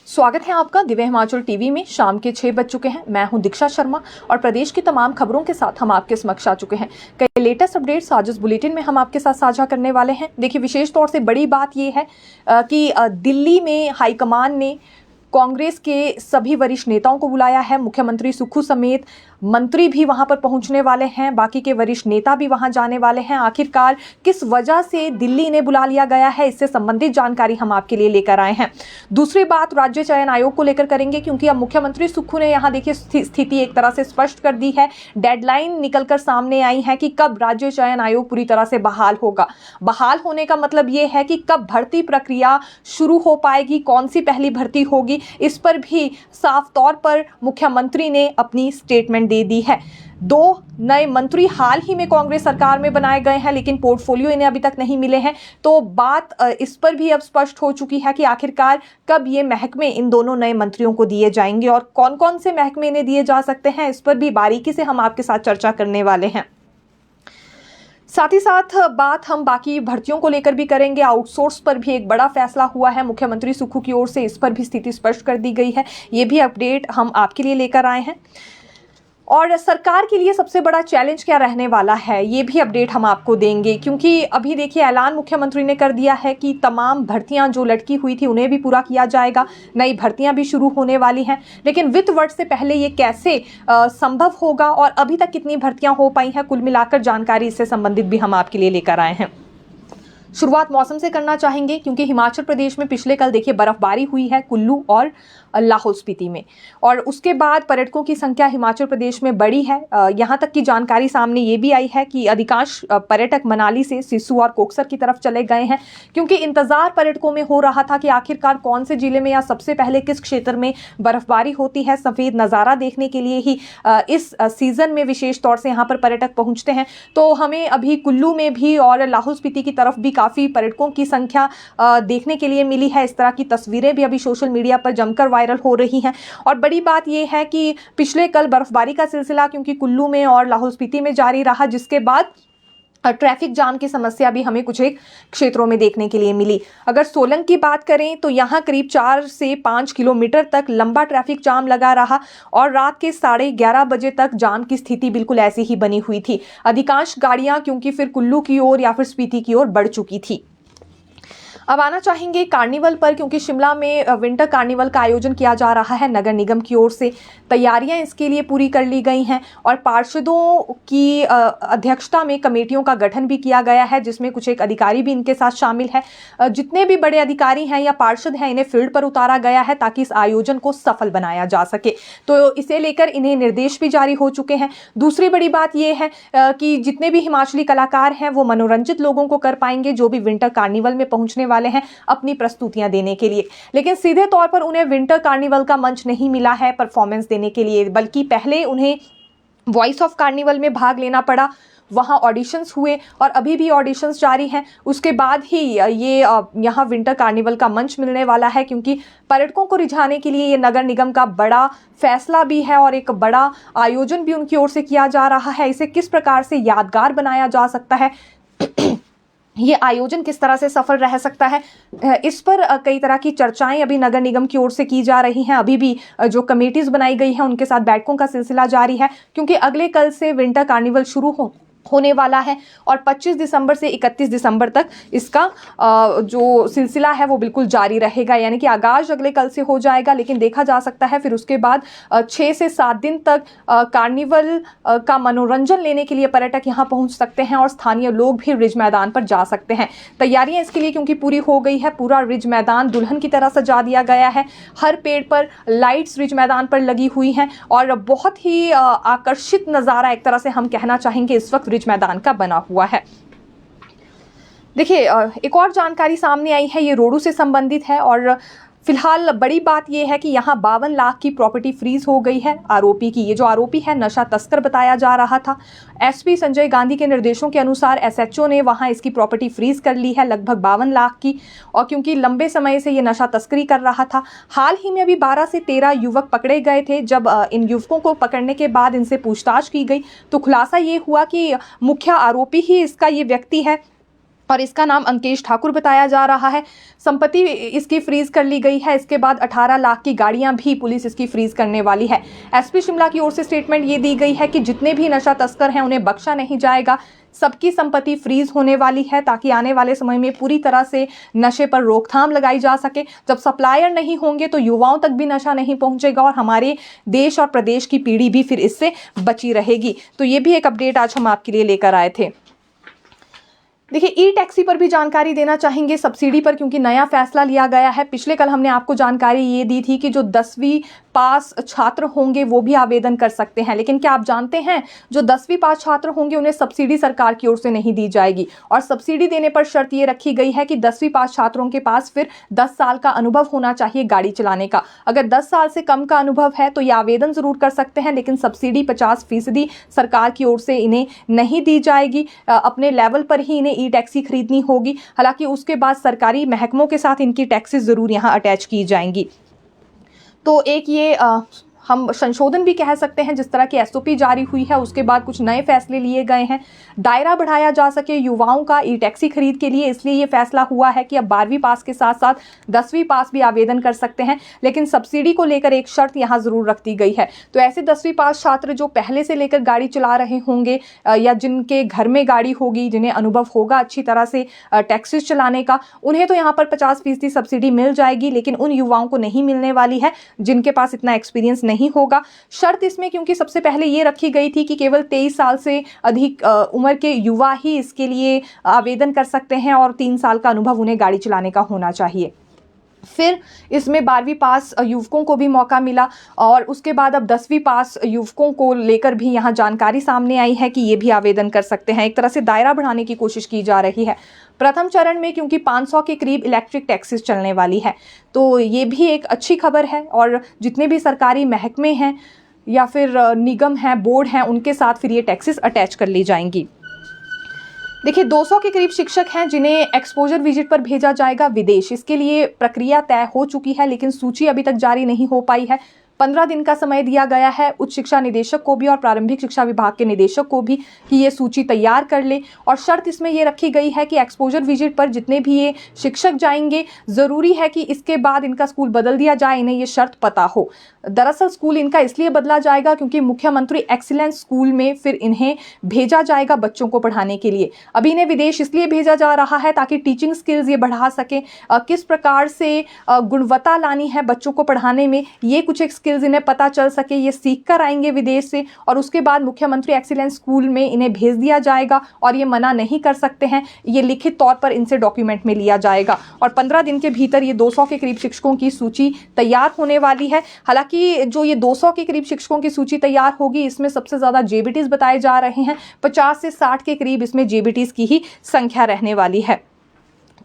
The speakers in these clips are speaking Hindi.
स्वागत है आपका दिव्य हिमाचल टीवी में। शाम के 6 बज चुके हैं। मैं हूं दीक्षा शर्मा और प्रदेश की तमाम खबरों के साथ हम आपके समक्ष आ चुके हैं। कई लेटेस्ट अपडेट्स आज इस बुलेटिन में हम आपके साथ साझा करने वाले हैं। देखिए, विशेष तौर से बड़ी बात यह है कि दिल्ली में हाईकमान ने कांग्रेस के सभी वरिष्ठ नेताओं को बुलाया है। मुख्यमंत्री सुक्खू समेत मंत्री भी वहां पर पहुंचने वाले हैं, बाकी के वरिष्ठ नेता भी वहां जाने वाले हैं। आखिरकार किस वजह से दिल्ली ने बुला लिया गया है, इससे संबंधित जानकारी हम आपके लिए लेकर आए हैं। दूसरी बात राज्य चयन आयोग को लेकर करेंगे, क्योंकि अब मुख्यमंत्री सुक्खू ने यहां देखिए स्थिति एक तरह से स्पष्ट कर दी है। डेडलाइन निकलकर सामने आई है कि कब राज्य चयन आयोग पूरी तरह से बहाल होगा। बहाल होने का मतलब यह है कि कब भर्ती प्रक्रिया शुरू हो पाएगी, कौन सी पहली भर्ती होगी, इस पर भी साफ तौर पर मुख्यमंत्री ने अपनी स्टेटमेंट दे दी है। 2 नए मंत्री हाल ही में कांग्रेस सरकार में बनाए गए हैं, लेकिन पोर्टफोलियो इन्हें अभी तक नहीं मिले हैं। तो बात इस पर भी अब स्पष्ट हो चुकी है कि आखिरकार कब ये महकमे इन दोनों नए मंत्रियों को दिए जाएंगे और कौन कौन से महकमे इन्हें दिए जा सकते हैं, इस पर भी बारीकी से हम आपके साथ चर्चा करने वाले हैं। साथ ही साथ बात हम बाकी भर्तियों को लेकर भी करेंगे। आउटसोर्स पर भी एक बड़ा फैसला हुआ है मुख्यमंत्री सुक्खू की ओर से, इस पर भी स्थिति स्पष्ट कर दी गई है। ये भी अपडेट हम आपके लिए लेकर आए हैं। और सरकार के लिए सबसे बड़ा चैलेंज क्या रहने वाला है, ये भी अपडेट हम आपको देंगे, क्योंकि अभी देखिए ऐलान मुख्यमंत्री ने कर दिया है कि तमाम भर्तियां जो लटकी हुई थी उन्हें भी पूरा किया जाएगा। नई भर्तियां भी शुरू होने वाली हैं, लेकिन वित्त वर्ष से पहले ये कैसे संभव होगा और अभी तक कितनी भर्तियां हो पाई हैं, कुल मिलाकर जानकारी इससे संबंधित भी हम आपके लिए लेकर आए हैं। शुरुआत मौसम से करना चाहेंगे, क्योंकि हिमाचल प्रदेश में पिछले कल देखिए बर्फबारी हुई है कुल्लू और लाहौल स्पीति में, और उसके बाद पर्यटकों की संख्या हिमाचल प्रदेश में बढ़ी है। यहाँ तक की जानकारी सामने ये भी आई है कि अधिकांश पर्यटक मनाली से सिस्सू और कोकसर की तरफ चले गए हैं, क्योंकि इंतजार पर्यटकों में हो रहा था कि आखिरकार कौन से जिले में या सबसे पहले किस क्षेत्र में बर्फबारी होती है। सफेद नज़ारा देखने के लिए ही इस सीजन में विशेष तौर से यहाँ पर पर्यटक पहुँचते हैं। तो हमें अभी कुल्लू में भी और लाहौल स्पीति की तरफ भी काफ़ी पर्यटकों की संख्या देखने के लिए मिली है। इस तरह की तस्वीरें भी अभी सोशल मीडिया पर जमकर वायरल हो रही हैं। और बड़ी बात यह है कि पिछले कल बर्फबारी का सिलसिला क्योंकि कुल्लू में और लाहौल स्पीति में जारी रहा, जिसके बाद ट्रैफिक जाम की समस्या भी हमें कुछ एक क्षेत्रों में देखने के लिए मिली। अगर सोलंग की बात करें तो यहाँ करीब 4 से 5 किलोमीटर तक लंबा ट्रैफिक जाम लगा रहा और रात के 11:30 बजे तक जाम की स्थिति बिल्कुल ऐसी ही बनी हुई थी। अधिकांश गाड़ियां क्योंकि फिर कुल्लू की ओर या फिर स्पीति की ओर बढ़ चुकी थी। अब आना चाहेंगे कार्निवल पर, क्योंकि शिमला में विंटर कार्निवल का आयोजन किया जा रहा है नगर निगम की ओर से। तैयारियां इसके लिए पूरी कर ली गई हैं और पार्षदों की अध्यक्षता में कमेटियों का गठन भी किया गया है, जिसमें कुछ एक अधिकारी भी इनके साथ शामिल है। जितने भी बड़े अधिकारी हैं या पार्षद हैं, इन्हें फील्ड पर उतारा गया है ताकि इस आयोजन को सफल बनाया जा सके। तो इसे लेकर इन्हें निर्देश भी जारी हो चुके हैं। दूसरी बड़ी बात यह है कि जितने भी हिमाचली कलाकार हैं वो मनोरंजित लोगों को कर पाएंगे, जो भी विंटर कार्निवल में पहुंचने वाले हैं अपनी प्रस्तुतियां देने के लिए। लेकिन सीधे तौर पर उन्हें विंटर कार्निवल का मंच नहीं मिला है परफॉर्मेंस देने के लिए, बल्कि पहले उन्हें वॉइस ऑफ कार्निवल में भाग लेना पड़ा। वहाँ ऑडिशंस हुए और अभी भी ऑडिशंस जारी हैं। उसके बाद ही ये यहाँ विंटर कार्निवल का मंच मिलने वाला है, क्योंकि पर्यटकों को रिझाने के लिए ये नगर निगम का बड़ा फैसला भी है और एक बड़ा आयोजन भी उनकी ओर से किया जा रहा है। इसे किस प्रकार से यादगार बनाया जा सकता है, ये आयोजन किस तरह से सफल रह सकता है, इस पर कई तरह की चर्चाएं अभी नगर निगम की ओर से की जा रही हैं। अभी भी जो कमेटीज बनाई गई हैं उनके साथ बैठकों का सिलसिला जारी है, क्योंकि अगले कल से विंटर कार्निवल शुरू होने वाला है और 25 दिसंबर से 31 दिसंबर तक इसका जो सिलसिला है वो बिल्कुल जारी रहेगा। यानी कि आगाज अगले कल से हो जाएगा, लेकिन देखा जा सकता है फिर उसके बाद 6 से 7 दिन तक कार्निवल का मनोरंजन लेने के लिए पर्यटक यहाँ पहुँच सकते हैं और स्थानीय लोग भी रिज मैदान पर जा सकते हैं। तैयारियां इसके लिए क्योंकि पूरी हो गई है, पूरा रिज मैदान दुल्हन की तरह सजा दिया गया है। हर पेड़ पर लाइट्स रिज मैदान पर लगी हुई हैं और बहुत ही आकर्षित नज़ारा एक तरह से हम कहना चाहेंगे इस वक्त रिज मैदान का बना हुआ है। देखिए, एक और जानकारी सामने आई है, ये रोडू से संबंधित है और फिलहाल बड़ी बात यह है कि यहाँ 52 लाख की प्रॉपर्टी फ्रीज हो गई है आरोपी की। ये जो आरोपी है नशा तस्कर बताया जा रहा था। एसपी संजय गांधी के निर्देशों के अनुसार एसएचओ ने वहाँ इसकी प्रॉपर्टी फ्रीज कर ली है लगभग 52 लाख की, और क्योंकि लंबे समय से ये नशा तस्करी कर रहा था। हाल ही में अभी 12 से 13 युवक पकड़े गए थे। जब इन युवकों को पकड़ने के बाद इनसे पूछताछ की गई तो खुलासा ये हुआ कि मुख्य आरोपी ही इसका ये व्यक्ति है और इसका नाम अंकेश ठाकुर बताया जा रहा है। संपत्ति इसकी फ्रीज कर ली गई है। इसके बाद 18 लाख की गाड़ियां भी पुलिस इसकी फ्रीज करने वाली है। एसपी शिमला की ओर से स्टेटमेंट ये दी गई है कि जितने भी नशा तस्कर हैं उन्हें बख्शा नहीं जाएगा, सबकी संपत्ति फ्रीज होने वाली है ताकि आने वाले समय में पूरी तरह से नशे पर रोकथाम लगाई जा सके। जब सप्लायर नहीं होंगे तो युवाओं तक भी नशा नहीं पहुंचेगा और हमारे देश और प्रदेश की पीढ़ी भी फिर इससे बची रहेगी। तो ये भी एक अपडेट आज हम आपके लिए लेकर आए थे। देखिए, ई टैक्सी पर भी जानकारी देना चाहेंगे, सब्सिडी पर, क्योंकि नया फैसला लिया गया है। पिछले कल हमने आपको जानकारी ये दी थी कि जो 10वीं पास छात्र होंगे वो भी आवेदन कर सकते हैं, लेकिन क्या आप जानते हैं जो 10वीं पास छात्र होंगे उन्हें सब्सिडी सरकार की ओर से नहीं दी जाएगी। और सब्सिडी देने पर शर्त ये रखी गई है कि 10वीं पास छात्रों के पास फिर 10 साल का अनुभव होना चाहिए गाड़ी चलाने का। अगर 10 साल से कम का अनुभव है तो ये आवेदन जरूर कर सकते हैं, लेकिन सब्सिडी 50% सरकार की ओर से इन्हें नहीं दी जाएगी। अपने लेवल पर ही इन्हें ई टैक्सी खरीदनी होगी। हालांकि उसके बाद सरकारी महकमों के साथ इनकी टैक्सेस जरूर यहाँ अटैच की जाएंगी। तो एक ये हम संशोधन भी कह सकते हैं। जिस तरह की एसओपी जारी हुई है उसके बाद कुछ नए फैसले लिए गए हैं। दायरा बढ़ाया जा सके युवाओं का ई टैक्सी खरीद के लिए, इसलिए ये फैसला हुआ है कि अब 12वीं पास के साथ साथ 10वीं पास भी आवेदन कर सकते हैं, लेकिन सब्सिडी को लेकर एक शर्त यहाँ जरूर रख दी गई है। तो ऐसे 10वीं पास छात्र जो पहले से लेकर गाड़ी चला रहे होंगे या जिनके घर में गाड़ी होगी, जिन्हें अनुभव होगा अच्छी तरह से टैक्सीज चलाने का, उन्हें तो यहाँ पर 50% सब्सिडी मिल जाएगी, लेकिन उन युवाओं को नहीं मिलने वाली है जिनके पास इतना एक्सपीरियंस नहीं होगा। शर्त इसमें क्योंकि सबसे पहले ये रखी गई थी कि केवल 23 साल से अधिक उम्र के युवा ही इसके लिए आवेदन कर सकते हैं और 3 साल का अनुभव उन्हें गाड़ी चलाने का होना चाहिए। फिर इसमें 12वीं पास युवकों को भी मौका मिला और उसके बाद अब 10वीं पास युवकों को लेकर भी यहाँ जानकारी सामने आई है कि ये भी आवेदन कर सकते हैं। एक तरह से दायरा बढ़ाने की कोशिश की जा रही है। प्रथम चरण में क्योंकि 500 के करीब इलेक्ट्रिक टैक्सीज चलने वाली है, तो ये भी एक अच्छी खबर है। और जितने भी सरकारी महकमे हैं या फिर निगम हैं, बोर्ड हैं, उनके साथ फिर ये टैक्सीज अटैच कर ली जाएंगी। देखिए, 200 के करीब शिक्षक हैं जिन्हें एक्सपोजर विजिट पर भेजा जाएगा विदेश। इसके लिए प्रक्रिया तय हो चुकी है, लेकिन सूची अभी तक जारी नहीं हो पाई है। 15 दिन का समय दिया गया है उच्च शिक्षा निदेशक को भी और प्रारंभिक शिक्षा विभाग के निदेशक को भी कि ये सूची तैयार कर ले। और शर्त इसमें ये रखी गई है कि एक्सपोजर विजिट पर जितने भी ये शिक्षक जाएंगे, ज़रूरी है कि इसके बाद इनका स्कूल बदल दिया जाए, इन्हें ये शर्त पता हो। दरअसल स्कूल इनका इसलिए बदला जाएगा क्योंकि मुख्यमंत्री एक्सीलेंस स्कूल में फिर इन्हें भेजा जाएगा बच्चों को पढ़ाने के लिए। अभी इन्हें विदेश इसलिए भेजा जा रहा है ताकि टीचिंग स्किल्स ये बढ़ा सकें, किस प्रकार से गुणवत्ता लानी है बच्चों को पढ़ाने में, ये कुछ एक स्किल्स इन्हें पता चल सके। ये सीख कर आएंगे विदेश से और उसके बाद मुख्यमंत्री एक्सीलेंस स्कूल में इन्हें भेज दिया जाएगा और ये मना नहीं कर सकते हैं। ये लिखित तौर पर इनसे डॉक्यूमेंट में लिया जाएगा और 15 दिन के भीतर ये 200 के करीब शिक्षकों की सूची तैयार होने वाली है। हालांकि जो ये 200 के करीब शिक्षकों की सूची तैयार होगी, इसमें सबसे ज़्यादा जेबीटीज बताए जा रहे हैं। 50 से 60 के करीब इसमें जेबीटीज की ही संख्या रहने वाली है।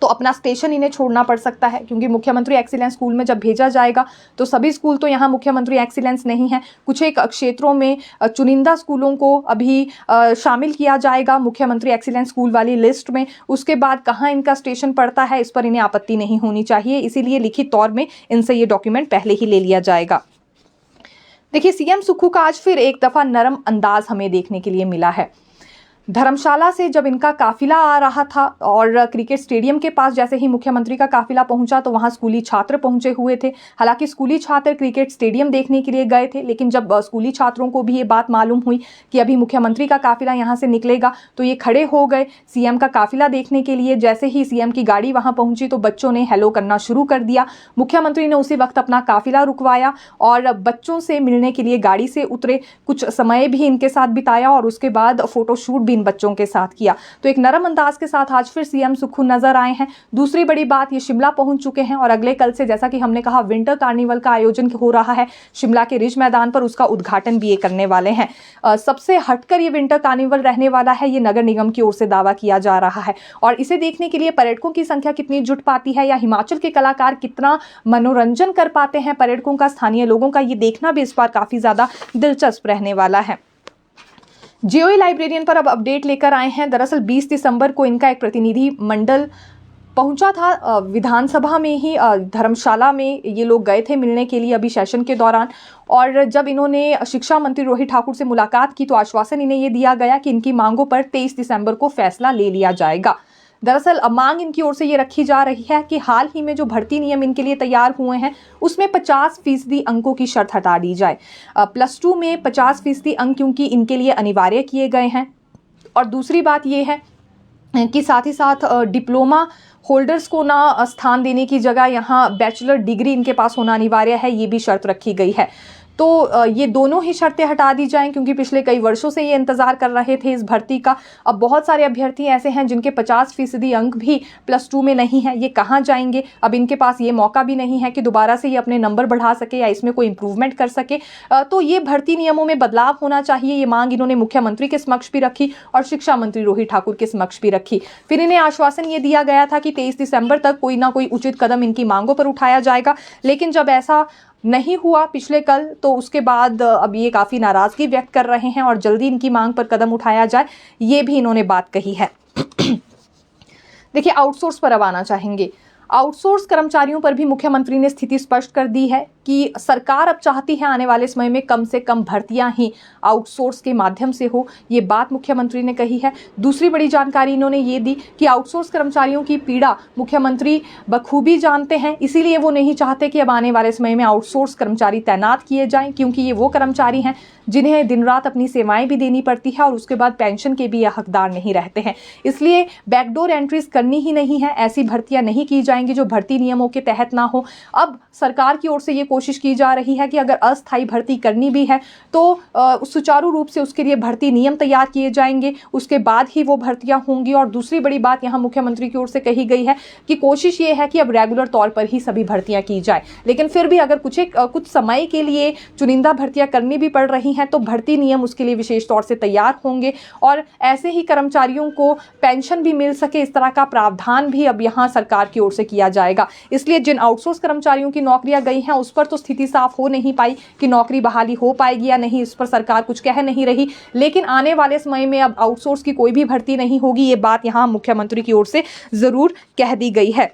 तो अपना स्टेशन इन्हें छोड़ना पड़ सकता है क्योंकि मुख्यमंत्री एक्सीलेंस स्कूल में जब भेजा जाएगा तो सभी स्कूल तो यहाँ मुख्यमंत्री एक्सीलेंस नहीं है। कुछ एक क्षेत्रों में चुनिंदा स्कूलों को अभी शामिल किया जाएगा मुख्यमंत्री एक्सीलेंस स्कूल वाली लिस्ट में। उसके बाद कहाँ इनका स्टेशन पड़ता है इस पर इन्हें आपत्ति नहीं होनी चाहिए, इसीलिए लिखित तौर में इनसे ये डॉक्यूमेंट पहले ही ले लिया जाएगा। देखिए, सीएम सुक्खू का आज फिर एक दफ़ा नरम अंदाज हमें देखने के लिए मिला है। धर्मशाला से जब इनका काफिला आ रहा था और क्रिकेट स्टेडियम के पास जैसे ही मुख्यमंत्री का काफिला पहुंचा तो वहां स्कूली छात्र पहुंचे हुए थे। हालांकि स्कूली छात्र क्रिकेट स्टेडियम देखने के लिए गए थे, लेकिन जब स्कूली छात्रों को भी ये बात मालूम हुई कि अभी मुख्यमंत्री का काफिला यहां से निकलेगा तो ये खड़े हो गए सीएम का काफिला देखने के लिए। जैसे ही सीएम की गाड़ी वहां पहुंची तो बच्चों ने हेलो करना शुरू कर दिया। मुख्यमंत्री ने उसी वक्त अपना काफिला रुकवाया और बच्चों से मिलने के लिए गाड़ी से उतरे, कुछ समय भी इनके साथ बिताया और उसके बाद फोटोशूट इन बच्चों के साथ किया। तो एक नरम अंदाज के साथ आज फिर सीएम सुक्खू नजर आए हैं। दूसरी बड़ी बात, ये शिमला पहुंच चुके हैं और अगले कल से, जैसा कि हमने कहा, विंटर कार्निवल का आयोजन हो रहा है शिमला के रिज मैदान पर, उसका उद्घाटन भी ये करने वाले हैं। सबसे हटकर ये विंटर कार्निवल रहने वाला है, ये नगर निगम की ओर से दावा किया जा रहा है। और इसे देखने के लिए पर्यटकों की संख्या कितनी जुट पाती है या हिमाचल के कलाकार कितना मनोरंजन कर पाते हैं पर्यटकों का, स्थानीय लोगों का, ये देखना भी इस बार काफी ज्यादा दिलचस्प रहने वाला है। जेओई लाइब्रेरियन पर अब अपडेट लेकर आए हैं। दरअसल 20 दिसंबर को इनका एक प्रतिनिधि मंडल पहुंचा था विधानसभा में ही, धर्मशाला में ये लोग गए थे मिलने के लिए अभी सेशन के दौरान। और जब इन्होंने शिक्षा मंत्री रोहित ठाकुर से मुलाकात की तो आश्वासन इन्हें ये दिया गया कि इनकी मांगों पर 23 दिसंबर को फैसला ले लिया जाएगा। दरअसल मांग इनकी ओर से ये रखी जा रही है कि हाल ही में जो भर्ती नियम इनके लिए तैयार हुए हैं उसमें 50% अंकों की शर्त हटा दी जाए। +2 में 50% अंक क्योंकि इनके लिए अनिवार्य किए गए हैं। और दूसरी बात ये है कि साथ ही साथ डिप्लोमा होल्डर्स को ना स्थान देने की जगह यहाँ बैचलर डिग्री इनके पास होना अनिवार्य है, ये भी शर्त रखी गई है। तो ये दोनों ही शर्तें हटा दी जाएं क्योंकि पिछले कई वर्षों से ये इंतजार कर रहे थे इस भर्ती का। अब बहुत सारे अभ्यर्थी ऐसे हैं जिनके 50% अंक भी +2 में नहीं है, ये कहाँ जाएंगे? अब इनके पास ये मौका भी नहीं है कि दोबारा से ये अपने नंबर बढ़ा सके या इसमें कोई इंप्रूवमेंट कर सके। तो ये भर्ती नियमों में बदलाव होना चाहिए, ये मांग इन्होंने मुख्यमंत्री के समक्ष भी रखी और शिक्षा मंत्री रोहित ठाकुर के समक्ष भी रखी। फिर इन्हें आश्वासन ये दिया गया था कि 23 दिसंबर तक कोई ना कोई उचित कदम इनकी मांगों पर उठाया जाएगा, लेकिन जब ऐसा नहीं हुआ पिछले कल, तो उसके बाद अब ये काफ़ी नाराज़गी व्यक्त कर रहे हैं और जल्दी इनकी मांग पर कदम उठाया जाए, ये भी इन्होंने बात कही है। देखिए, आउटसोर्स पर अब आना चाहेंगे। आउटसोर्स कर्मचारियों पर भी मुख्यमंत्री ने स्थिति स्पष्ट कर दी है कि सरकार अब चाहती है आने वाले समय में कम से कम भर्तियां ही आउटसोर्स के माध्यम से हो, ये बात मुख्यमंत्री ने कही है। दूसरी बड़ी जानकारी इन्होंने ये दी कि आउटसोर्स कर्मचारियों की पीड़ा मुख्यमंत्री बखूबी जानते हैं, इसीलिए वो नहीं चाहते कि अब आने वाले समय में आउटसोर्स कर्मचारी तैनात किए जाएं, क्योंकि ये वो कर्मचारी हैं जिन्हें दिन रात अपनी सेवाएं भी देनी पड़ती है और उसके बाद पेंशन के भी ये हकदार नहीं रहते हैं। इसलिए बैकडोर एंट्रीज करनी ही नहीं है, ऐसी भर्तियां नहीं की जाएंगी जो भर्ती नियमों के तहत ना हो। अब सरकार की ओर से ये कोशिश की जा रही है कि अगर अस्थायी भर्ती करनी भी है तो सुचारू रूप से उसके लिए भर्ती नियम तैयार किए जाएंगे, उसके बाद ही वो भर्तियां होंगी। और दूसरी बड़ी बात यहाँ मुख्यमंत्री की ओर से कही गई है कि कोशिश ये है कि अब रेगुलर तौर पर ही सभी भर्तियां की जाए, लेकिन फिर भी अगर कुछ समय के लिए चुनिंदा भर्तियां करनी भी पड़ रही हैं तो भर्ती नियम उसके लिए विशेष तौर से तैयार होंगे और ऐसे ही कर्मचारियों को पेंशन भी मिल सके, इस तरह का प्रावधान भी अब यहाँ सरकार की ओर से किया जाएगा। इसलिए जिन आउटसोर्स कर्मचारियों की नौकरियां गई हैं उस पर तो स्थिति साफ हो नहीं पाई कि नौकरी बहाली हो पाएगी या नहीं, इस पर सरकार कुछ कह नहीं रही, लेकिन आने वाले समय में अब आउटसोर्स की कोई भी भर्ती नहीं होगी, ये बात यहाँ मुख्यमंत्री की ओर से जरूर कह दी गई है।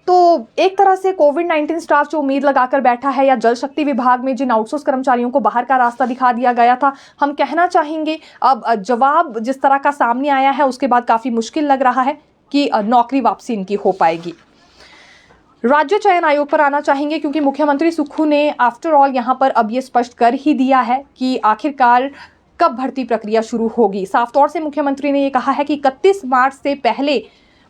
तो एक तरह से कोविड-19 स्टाफ जो उम्मीद लगाकर बैठा है या जल शक्ति विभाग में जिन आउटसोर्स कर्मचारियों को बाहर का रास्ता दिखा दिया गया था, हम कहना चाहेंगे अब जवाब जिस तरह का सामने आया है उसके बाद काफ़ी मुश्किल लग रहा है कि नौकरी वापसी इनकी हो पाएगी। राज्य चयन आयोग पर आना चाहेंगे क्योंकि मुख्यमंत्री सुक्खू ने आफ्टर ऑल यहाँ पर अब ये स्पष्ट कर ही दिया है कि आखिरकार कब भर्ती प्रक्रिया शुरू होगी। साफ तौर से मुख्यमंत्री ने ये कहा है कि 31 मार्च से पहले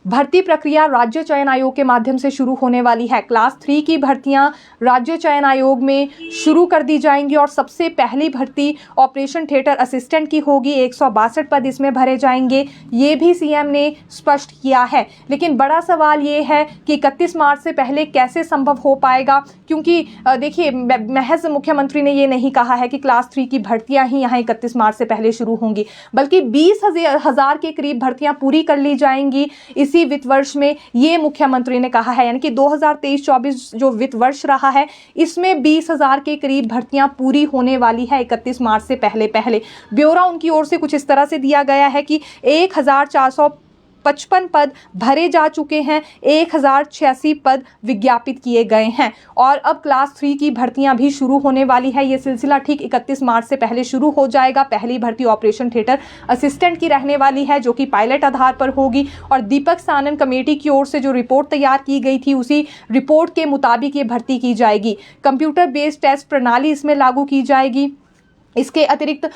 भर्ती प्रक्रिया राज्य चयन आयोग के माध्यम से शुरू होने वाली है। क्लास 3 की भर्तियां राज्य चयन आयोग में शुरू कर दी जाएंगी और सबसे पहली भर्ती ऑपरेशन थिएटर असिस्टेंट की होगी। 162 पद इसमें भरे जाएंगे, ये भी सीएम ने स्पष्ट किया है। लेकिन बड़ा सवाल ये है कि 31 मार्च से पहले कैसे संभव हो पाएगा, क्योंकि देखिए महज मुख्यमंत्री ने ये नहीं कहा है कि क्लास 3 की भर्तियां ही यहाँ 31 मार्च से पहले शुरू होंगी, बल्कि 20,000 के करीब भर्तियां पूरी कर ली जाएंगी इसी वित्त वर्ष में, ये मुख्यमंत्री ने कहा है। यानी कि 2023-24 जो वित्त वर्ष रहा है इसमें 20,000 के करीब भर्तियां पूरी होने वाली है 31 मार्च से पहले पहले। ब्यौरा उनकी ओर से कुछ इस तरह से दिया गया है कि 1,455 पद भरे जा चुके हैं, 1,086 पद विज्ञापित किए गए हैं और अब क्लास 3 की भर्तियां भी शुरू होने वाली है। ये सिलसिला ठीक 31 मार्च से पहले शुरू हो जाएगा। पहली भर्ती ऑपरेशन थिएटर असिस्टेंट की रहने वाली है जो कि पायलट आधार पर होगी और दीपक सानन कमेटी की ओर से जो रिपोर्ट तैयार की गई थी उसी रिपोर्ट के मुताबिक ये भर्ती की जाएगी। कंप्यूटर बेस्ड टेस्ट प्रणाली इसमें लागू की जाएगी। इसके अतिरिक्त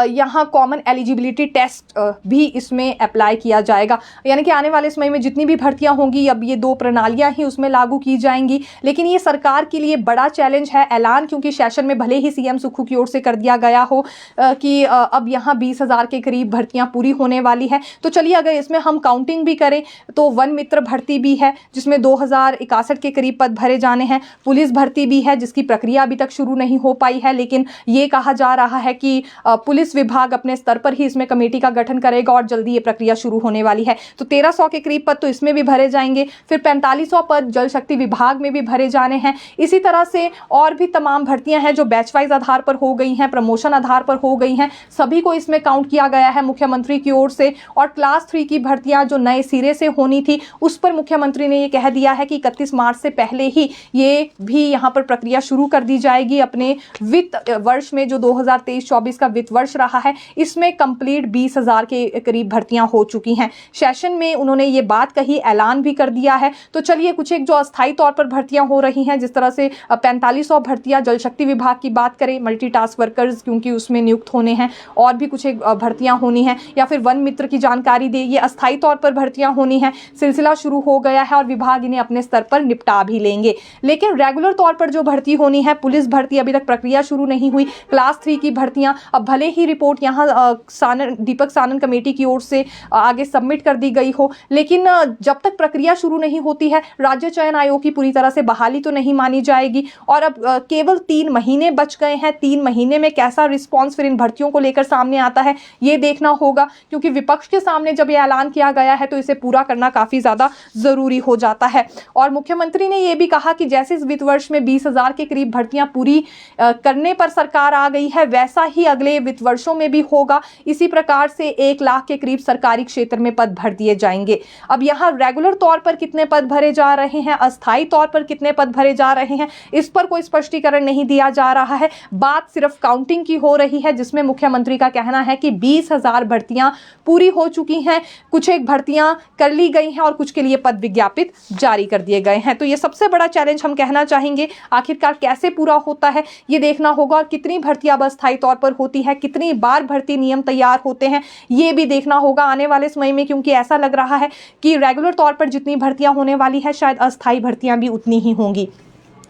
यहाँ कॉमन एलिजिबिलिटी टेस्ट भी इसमें अप्लाई किया जाएगा। यानी कि आने वाले समय में जितनी भी भर्तियां होंगी अब ये 2 प्रणालियां ही उसमें लागू की जाएंगी। लेकिन ये सरकार के लिए बड़ा चैलेंज है ऐलान, क्योंकि सेशन में भले ही सीएम सुक्खू की ओर से कर दिया गया हो कि अब यहाँ 20,000 के करीब भर्तियां पूरी होने वाली है। तो चलिए अगर इसमें हम काउंटिंग भी करें तो वन मित्र भर्ती भी है जिसमें 2,061 के करीब पद भरे जाने हैं। पुलिस भर्ती भी है जिसकी प्रक्रिया अभी तक शुरू नहीं हो पाई है, लेकिन ये कहा जा रहा है कि पुलिस विभाग अपने स्तर पर ही इसमें कमेटी का गठन करेगा और जल्दी ये प्रक्रिया शुरू होने वाली है। तो 1,300 के करीब पद तो इसमें भी भरे जाएंगे। फिर 4,500 पद जल शक्ति विभाग में भी भरे जाने हैं। इसी तरह से और भी तमाम भर्तियां हैं जो बैच वाइज आधार पर हो गई हैं, प्रमोशन आधार पर हो गई हैं, सभी को इसमें काउंट किया गया है मुख्यमंत्री की ओर से। और क्लास 3 की भर्तियां जो नए सिरे से होनी थी उस पर मुख्यमंत्री ने ये कह दिया है कि 31 मार्च से पहले ही ये भी यहाँ पर प्रक्रिया शुरू कर दी जाएगी। अपने वित्त वर्ष में जो 2023-24 का वित्त वर्ष रहा है, इसमें कंप्लीट 20,000 के करीब भर्तियां हो चुकी हैं। सेशन में उन्होंने ये बात कही, ऐलान भी कर दिया है। तो चलिए कुछ एक जो अस्थायी तौर पर भर्तियां हो रही हैं, जिस तरह से 4500 भर्तियां जल शक्ति विभाग की बात करें, मल्टीटास्क वर्कर्स क्योंकि उसमें नियुक्त होने हैं, और भी कुछ एक भर्तियां होनी है, या फिर वन मित्र की जानकारी दे, ये अस्थायी तौर पर भर्तियां होनी है। सिलसिला शुरू हो गया है और विभाग इन्हें अपने स्तर पर निपटा भी लेंगे। लेकिन रेगुलर तौर पर जो भर्ती होनी है, पुलिस भर्ती अभी तक प्रक्रिया शुरू नहीं हुई। क्लास 3 की भर्तियां अब भले ही रिपोर्ट यहाँ दीपक सानन कमेटी की ओर से आगे सबमिट कर दी गई हो, लेकिन जब तक प्रक्रिया शुरू नहीं होती है, राज्य चयन आयोग की पूरी तरह से बहाली तो नहीं मानी जाएगी। और अब केवल 3 महीने बच गए हैं। 3 महीने में कैसा रिस्पॉन्स फिर इन भर्तियों को लेकर सामने आता है, ये देखना होगा, क्योंकि विपक्ष के सामने जब ये ऐलान किया गया है तो इसे पूरा करना काफी ज्यादा जरूरी हो जाता है। और मुख्यमंत्री ने यह भी कहा कि जैसे इस वित्त वर्ष में 20,000 के करीब भर्तियां पूरी करने पर सरकार आ गई है, वैसा ही अगले वित्त वर्षों में भी होगा। इसी प्रकार से 1 लाख के करीब सरकारी क्षेत्र में पद भर दिए जाएंगे। अब यहाँ रेगुलर तौर पर कितने पद भरे जा रहे हैं, अस्थायी तौर पर कितने पद भरे जा रहे हैं, इस पर कोई स्पष्टीकरण नहीं दिया जा रहा है। बात सिर्फ काउंटिंग की हो रही है, जिसमें मुख्यमंत्री का कहना है कि 20,000 भर्तियां पूरी हो चुकी हैं, कुछ एक भर्तियां कर ली गई हैं और कुछ के लिए पद विज्ञापित जारी कर दिए गए हैं। तो ये सबसे बड़ा चैलेंज हम कहना चाहेंगे। आखिरकार कैसे पूरा होता है ये देखना होगा, और कितनी भर्तियां अब अस्थायी तौर पर होती है, कितनी बार भर्ती नियम तैयार होते हैं, ये भी देखना होगा आने वाले समय में, क्योंकि ऐसा लग रहा है कि रेगुलर तौर पर जितनी भर्तियां होने वाली है, शायद अस्थायी भर्तियां भी उतनी ही होंगी।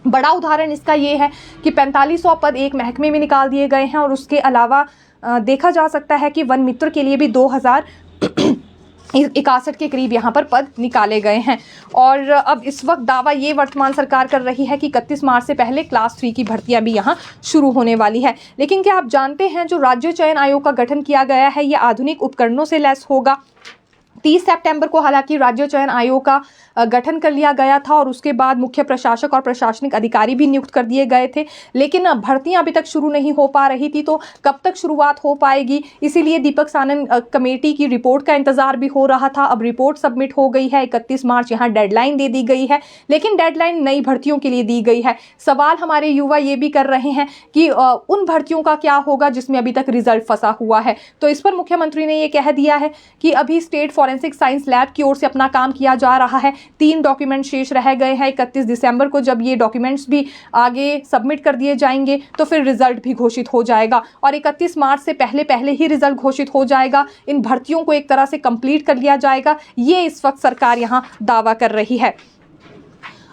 बड़ा उदाहरण इसका ये है कि 4500 पद एक महकमे में निकाल दिए गए हैं, और उसके अलावा देखा जा सकता है कि वन मित्र के लिए भी 2061 के करीब यहाँ पर पद निकाले गए हैं। और अब इस वक्त दावा ये वर्तमान सरकार कर रही है कि 31 मार्च से पहले क्लास 3 की भर्तियां भी यहाँ शुरू होने वाली है। लेकिन क्या आप जानते हैं, जो राज्य चयन आयोग का गठन किया गया है, ये आधुनिक उपकरणों से लैस होगा। 30 सितंबर को हालांकि राज्य चयन आयोग का गठन कर लिया गया था, और उसके बाद मुख्य प्रशासक और प्रशासनिक अधिकारी भी नियुक्त कर दिए गए थे। लेकिन भर्तियां अभी तक शुरू नहीं हो पा रही थी, तो कब तक शुरुआत हो पाएगी, इसीलिए दीपक सानन कमेटी की रिपोर्ट का इंतजार भी हो रहा था। अब रिपोर्ट सबमिट हो गई है, 31 मार्च यहाँ डेडलाइन दे दी गई है, लेकिन डेडलाइन नई भर्तियों के लिए दी गई है। सवाल हमारे युवा ये भी कर रहे हैं कि उन भर्तियों का क्या होगा जिसमें अभी तक रिजल्ट फंसा हुआ है। तो इस पर मुख्यमंत्री ने ये कह दिया है कि अभी स्टेट फॉरेंसिक साइंस लैब की ओर से अपना काम किया जा रहा है। 3 डॉक्यूमेंट शेष रह गए हैं। 31 दिसंबर को जब ये डॉक्यूमेंट्स भी आगे सबमिट कर दिए जाएंगे तो फिर रिजल्ट भी घोषित हो जाएगा, और 31 मार्च से पहले ही रिजल्ट घोषित हो जाएगा। इन भर्तियों को एक तरह से कंप्लीट कर लिया जाएगा, ये इस वक्त सरकार यहाँ दावा कर रही है।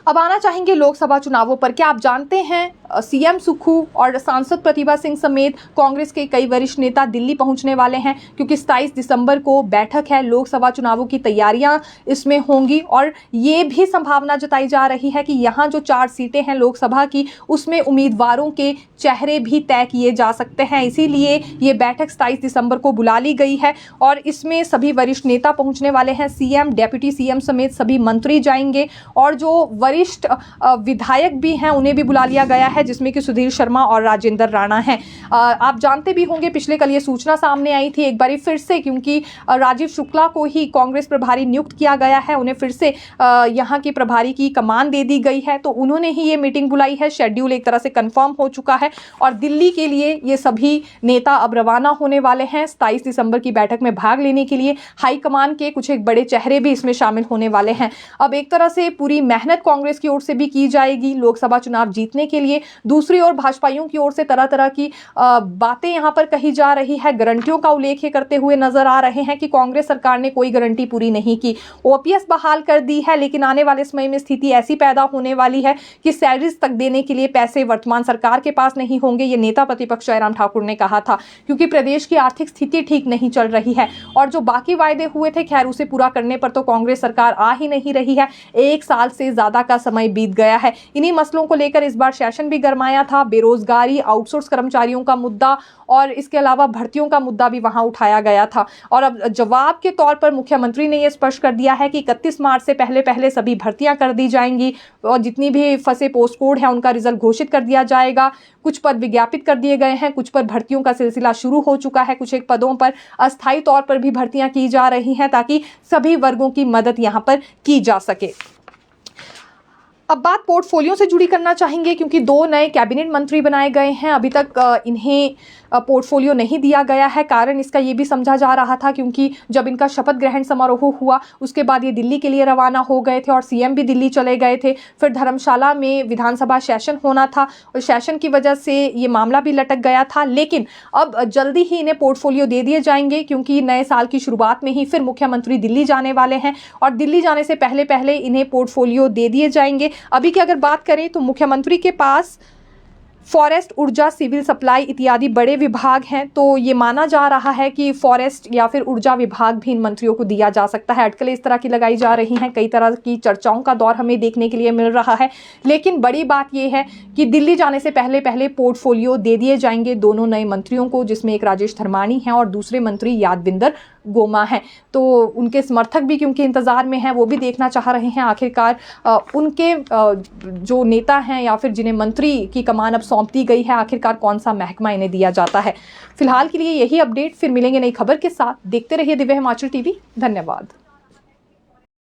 अब आना चाहेंगे लोकसभा चुनावों पर। क्या आप जानते हैं सीएम सुक्खू और सांसद प्रतिभा सिंह समेत कांग्रेस के कई वरिष्ठ नेता दिल्ली पहुंचने वाले हैं, क्योंकि 27 दिसंबर को बैठक है। लोकसभा चुनावों की तैयारियां इसमें होंगी, और ये भी संभावना जताई जा रही है कि यहाँ जो 4 सीटें हैं लोकसभा की, उसमें उम्मीदवारों के चेहरे भी तय किए जा सकते हैं। इसीलिए ये बैठक 27 दिसंबर को बुला ली गई है, और इसमें सभी वरिष्ठ नेता पहुंचने वाले हैं। सीएम, डेप्यूटी सीएम समेत सभी मंत्री जाएंगे, और जो वरिष्ठ विधायक भी हैं उन्हें भी बुला लिया गया है, जिसमें कि सुधीर शर्मा और राजेंद्र राणा हैं। आप जानते भी होंगे, पिछले कल ये सूचना सामने आई थी एक बारी फिर से, क्योंकि राजीव शुक्ला को ही कांग्रेस प्रभारी नियुक्त किया गया है, उन्हें फिर से यहाँ के प्रभारी की कमान दे दी गई है। तो उन्होंने ही ये मीटिंग बुलाई है, शेड्यूल एक तरह से कंफर्म हो चुका है, और दिल्ली के लिए ये सभी नेता अब रवाना होने वाले हैं 27 दिसंबर की बैठक में भाग लेने के लिए। हाईकमान के कुछ एक बड़े चेहरे भी इसमें शामिल होने वाले हैं। अब एक तरह से पूरी मेहनत कांग्रेस की ओर से भी की जाएगी लोकसभा चुनाव जीतने के लिए। दूसरी ओर भाजपाइयों की ओर से तरह तरह की बातें यहां पर कही जा रही है, गारंटियों का उल्लेख करते हुए नजर आ रहे हैं कि कांग्रेस सरकार ने कोई गारंटी पूरी नहीं की। ओपीएस बहाल कर दी है, लेकिन आने वाले समय में स्थिति ऐसी पैदा होने वाली है कि सैलरीज तक देने के लिए पैसे वर्तमान सरकार के पास नहीं होंगे। ये नेता प्रतिपक्ष जयराम ठाकुर ने कहा था, क्योंकि प्रदेश की आर्थिक स्थिति ठीक नहीं चल रही है, और जो बाकी वायदे हुए थे खैर उसे पूरा करने पर तो कांग्रेस सरकार आ ही नहीं रही है। 1 साल से ज्यादा का समय बीत गया है। इन्हीं मसलों को लेकर इस बार सेशन भी गरमाया था। बेरोजगारी, आउटसोर्स कर्मचारियों का मुद्दा, और इसके अलावा भर्तियों का मुद्दा भी वहां उठाया गया था। और अब जवाब के तौर पर मुख्यमंत्री ने यह स्पष्ट कर दिया है कि 31 मार्च से पहले सभी भर्तियां कर दी जाएंगी, और जितनी भी फंसे पोस्ट कोड है उनका रिजल्ट घोषित कर दिया जाएगा। कुछ पद विज्ञापित कर दिए गए हैं, कुछ पर भर्तियों का सिलसिला शुरू हो चुका है, कुछ एक पदों पर अस्थायी तौर पर भी भर्तियां की जा रही हैं, ताकि सभी वर्गों की मदद यहां पर की जा सके। अब बात पोर्टफोलियो से जुड़ी करना चाहेंगे क्योंकि 2 नए कैबिनेट मंत्री बनाए गए हैं। अभी तक इन्हें पोर्टफोलियो नहीं दिया गया है। कारण इसका ये भी समझा जा रहा था क्योंकि जब इनका शपथ ग्रहण समारोह हुआ उसके बाद ये दिल्ली के लिए रवाना हो गए थे और सीएम भी दिल्ली चले गए थे। फिर धर्मशाला में विधानसभा सेशन होना था और सेशन की वजह से ये मामला भी लटक गया था। लेकिन अब जल्दी ही इन्हें पोर्टफोलियो दे दिए जाएंगे क्योंकि नए साल की शुरुआत में ही फिर मुख्यमंत्री दिल्ली जाने वाले हैं और दिल्ली जाने से पहले पहले इन्हें पोर्टफोलियो दे दिए जाएंगे। अभी की अगर बात करें तो मुख्यमंत्री के पास फॉरेस्ट, ऊर्जा, सिविल सप्लाई इत्यादि बड़े विभाग हैं, तो ये माना जा रहा है कि फॉरेस्ट या फिर ऊर्जा विभाग भी इन मंत्रियों को दिया जा सकता है। अटकलें इस तरह की लगाई जा रही हैं, कई तरह की चर्चाओं का दौर हमें देखने के लिए मिल रहा है। लेकिन बड़ी बात यह है कि दिल्ली जाने से पहले पहले पोर्टफोलियो दे दिए जाएंगे दोनों नए मंत्रियों को, जिसमें एक राजेश धर्माणी हैं और दूसरे मंत्री यादविंदर गोमा हैं। तो उनके समर्थक भी क्योंकि इंतजार में हैं, वो भी देखना चाह रहे हैं आखिरकार उनके जो नेता हैं या फिर जिन्हें मंत्री की कमान अब सौंप दी गई है, आखिरकार कौन सा महकमा इन्हें दिया जाता है। फिलहाल के लिए यही अपडेट, फिर मिलेंगे नई खबर के साथ। देखते रहिए दिव्य हिमाचल टीवी। धन्यवाद।